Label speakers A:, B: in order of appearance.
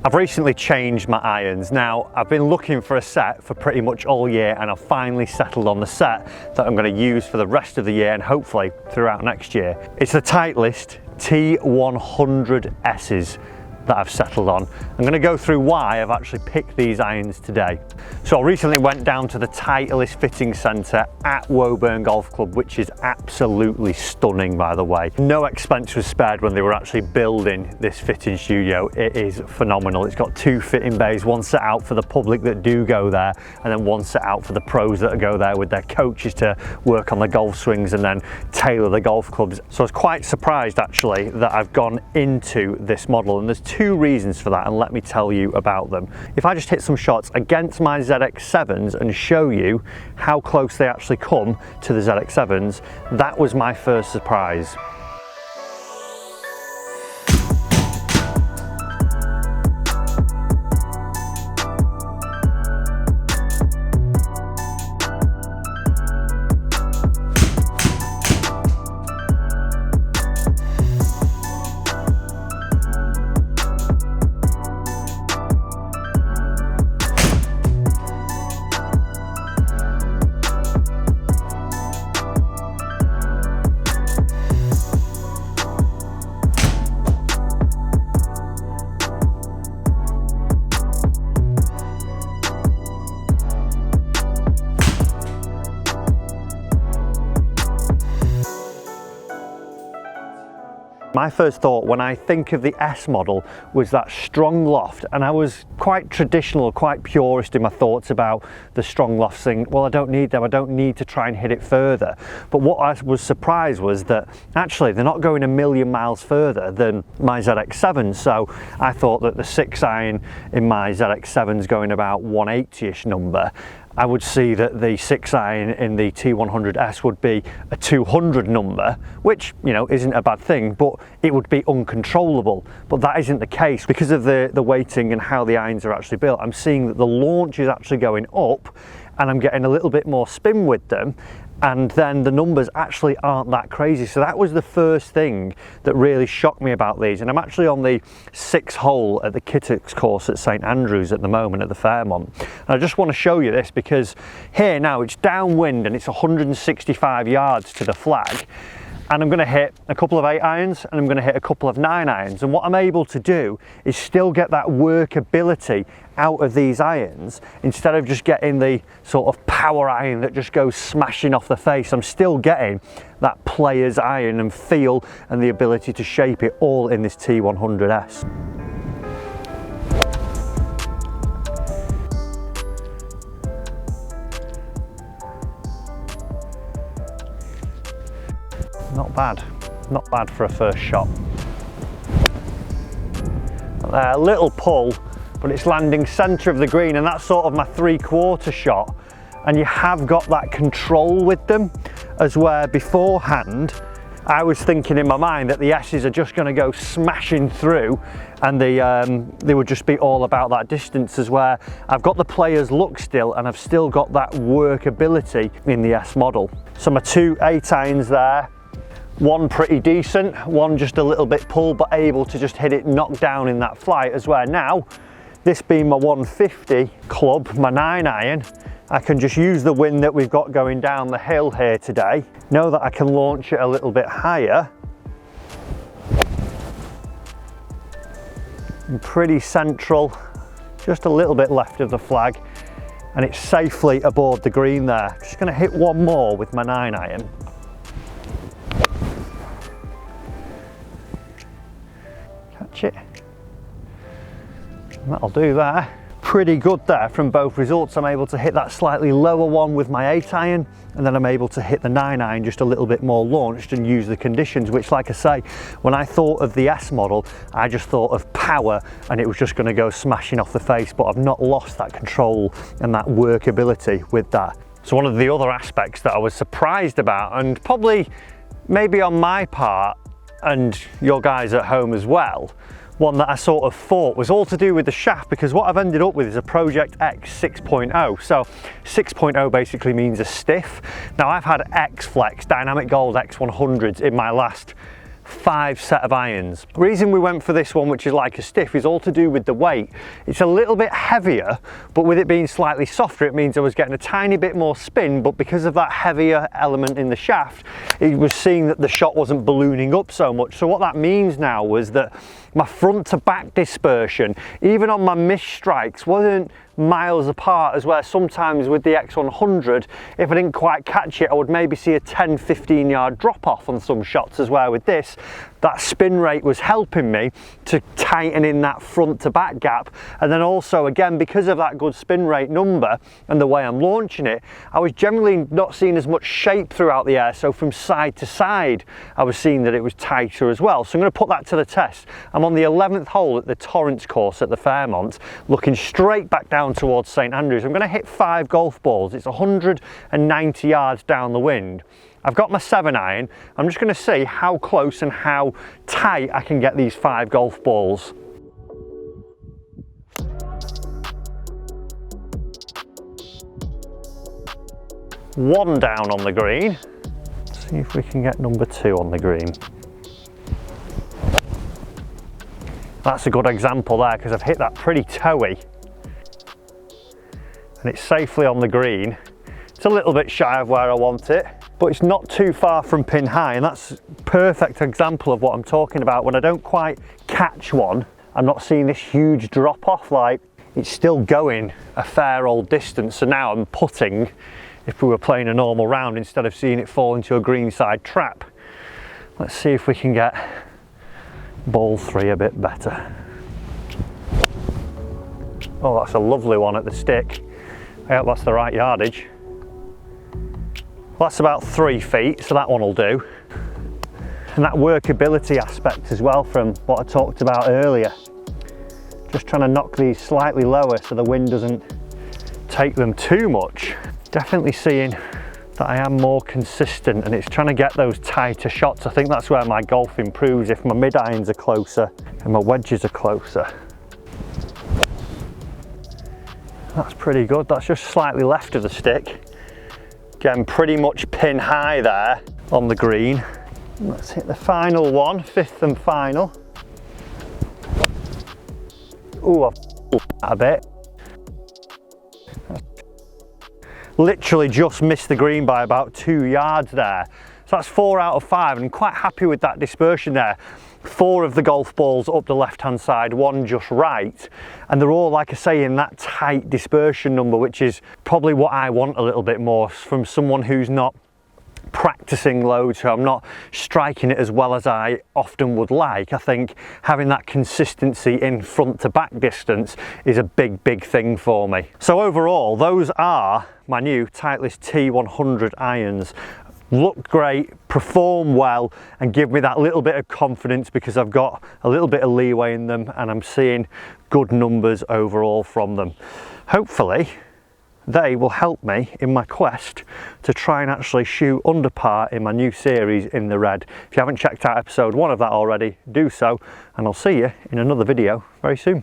A: I've recently changed my irons. Now, I've been looking for a set for pretty much all year, and I've finally settled on the set that I'm going to use for the rest of the year and hopefully throughout next year. It's the Titleist T100S's that I've settled on. I'm going to go through why I've actually picked these irons today. So I recently went down to the Titleist fitting centre at Woburn Golf Club, which is absolutely stunning, by the way. No expense was spared when they were actually building this fitting studio. It is phenomenal. It's got 2 fitting bays, one set out for the public that do go there, and then one set out for the pros that go there with their coaches to work on the golf swings and then tailor the golf clubs. So I was quite surprised actually that I've gone into this model, and there's 2 reasons for that, and let me tell you about them. If I just hit some shots against my ZX7s and show you how close they actually come to the ZX7s, that was my first surprise. My first thought when I think of the S model was that strong loft, and I was quite traditional, quite purist in my thoughts about the strong loft thing. Well, I don't need them, I don't need to try and hit it further. But what I was surprised was that actually they're not going a million miles further than my ZX7, so I thought that the 6 iron in my ZX7 is going about 180-ish number. I would see that the 6 iron in the T100S would be a 200 number, which, you know, isn't a bad thing, but it would be uncontrollable. But that isn't the case because of the weighting and how the irons are actually built. I'm seeing that the launch is actually going up, and I'm getting a little bit more spin with them, and then the numbers actually aren't that crazy. So that was the first thing that really shocked me about these. And I'm actually on the 6th hole at the Kittocks course at St Andrews at the moment at the Fairmont. And I just want to show you this because here now it's downwind and it's 165 yards to the flag. And I'm going to hit a couple of 8 irons and I'm going to hit a couple of 9 irons, and what I'm able to do is still get that workability out of these irons instead of just getting the sort of power iron that just goes smashing off the face. I'm still getting that player's iron and feel and the ability to shape it all in this T100S. Not bad for a first shot. A little pull, but it's landing centre of the green, and that's sort of my 3/4 shot. And you have got that control with them, as where beforehand I was thinking in my mind that the S's are just going to go smashing through, and they would just be all about that distance, as where I've got the player's look still, and I've still got that workability in the S model. So my 2 8 irons there. One pretty decent, one just a little bit pull, but able to just hit it knocked down in that flight, as where now, this being my 150 club, my 9 iron, I can just use the wind that we've got going down the hill here today, know that I can launch it a little bit higher. And pretty central, just a little bit left of the flag, and it's safely aboard the green there. Just going to hit one more with my 9 iron. It, and that'll do there. Pretty good there from both results. I'm able to hit that slightly lower one with my 8 iron, and then I'm able to hit the 9 iron just a little bit more launched and use the conditions, which, like I say, when I thought of the S model, I just thought of power and it was just going to go smashing off the face, but I've not lost that control and that workability with that. So one of the other aspects that I was surprised about, and probably maybe on my part and your guys at home as well, one that I sort of thought was all to do with the shaft, because what I've ended up with is a Project X 6.0. So 6.0 basically means a stiff. Now I've had X Flex Dynamic Gold X100s in my last 5 set of irons. The reason we went for this one, which is like a stiff, is all to do with the weight. It's a little bit heavier, but with it being slightly softer, it means I was getting a tiny bit more spin, but because of that heavier element in the shaft, it was seeing that the shot wasn't ballooning up so much. So what that means now was that my front to back dispersion, even on my missed strikes, wasn't miles apart, as where sometimes with the X100, if I didn't quite catch it, I would maybe see a 10-15 yard drop off on some shots, as where with this, that spin rate was helping me to tighten in that front to back gap. And then also, again, because of that good spin rate number and the way I'm launching it, I was generally not seeing as much shape throughout the air. So from side to side, I was seeing that it was tighter as well. So I'm going to put that to the test. I'm on the 11th hole at the Torrance course at the Fairmont, looking straight back down towards St Andrews. I'm going to hit 5 golf balls. It's 190 yards down the wind. I've got my 7 iron. I'm just going to see how close and how tight I can get these 5 golf balls. One down on the green. Let's see if we can get number 2 on the green. That's a good example there, because I've hit that pretty toey. And it's safely on the green. It's a little bit shy of where I want it, but it's not too far from pin high, and that's a perfect example of what I'm talking about. When I don't quite catch one, I'm not seeing this huge drop off, like it's still going a fair old distance. So now I'm putting, if we were playing a normal round, instead of seeing it fall into a greenside trap. Let's see if we can get ball 3 a bit better. Oh, that's a lovely one at the stick. I hope that's the right yardage. Well, that's about 3 feet, so that one will do. And that workability aspect as well, from what I talked about earlier. Just trying to knock these slightly lower so the wind doesn't take them too much. Definitely seeing that I am more consistent, and it's trying to get those tighter shots. I think that's where my golf improves, if my mid irons are closer and my wedges are closer. That's pretty good. That's just slightly left of the stick. Again, pretty much pin high there on the green. Let's hit the final one, 5th and final. Ooh, I've that a bit. Literally just missed the green by about 2 yards there. So that's 4 out of 5, and I'm quite happy with that dispersion there. 4 of the golf balls up the left hand side, 1 just right, and they're all, like I say, in that tight dispersion number, which is probably what I want a little bit more from someone who's not practicing loads, so I'm not striking it as well as I often would like. I think having that consistency in front to back distance is a big thing for me. So overall, those are my new Titleist T100 irons. Look great, perform well, and give me that little bit of confidence because I've got a little bit of leeway in them and I'm seeing good numbers overall from them. Hopefully they will help me in my quest to try and actually shoot under par in my new series in the red. If you haven't checked out episode 1 of that already, do so, and I'll see you in another video very soon.